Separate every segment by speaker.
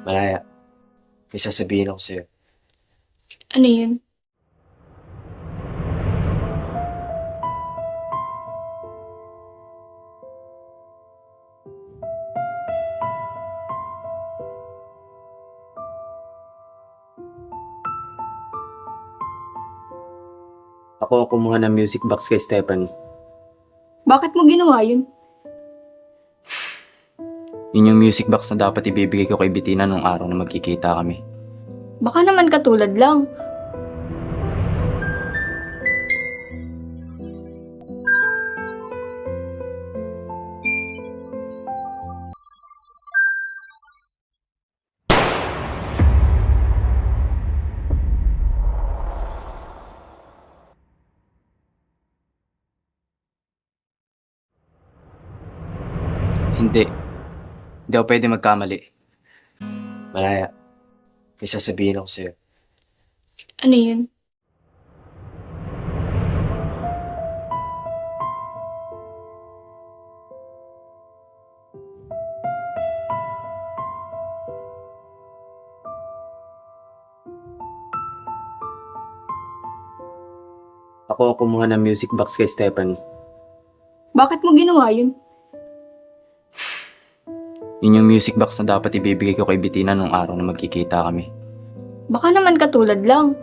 Speaker 1: Malaya, may sasabihin ako sa'yo.
Speaker 2: Ano yun?
Speaker 1: Ako ang kumuha ng music box kay Stephanie.
Speaker 2: Bakit mo ginawa yun?
Speaker 1: Yun yung music box na dapat ibibigay ko kay Bettina nung araw na magkikita kami.
Speaker 2: Baka naman katulad lang.
Speaker 1: Hindi. Hindi ako pwede magkamali. Malaya, may sasabihin ako sa'yo.
Speaker 2: Ano yun?
Speaker 1: Ako ang kumuha ng music box kay Stephanie.
Speaker 2: Bakit mo ginawa yun?
Speaker 1: Yun yung music box na dapat ibibigay ko kay Bettina nung araw na magkikita kami.
Speaker 2: Baka naman katulad lang.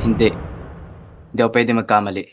Speaker 1: Hindi. Hindi ako pwede magkamali.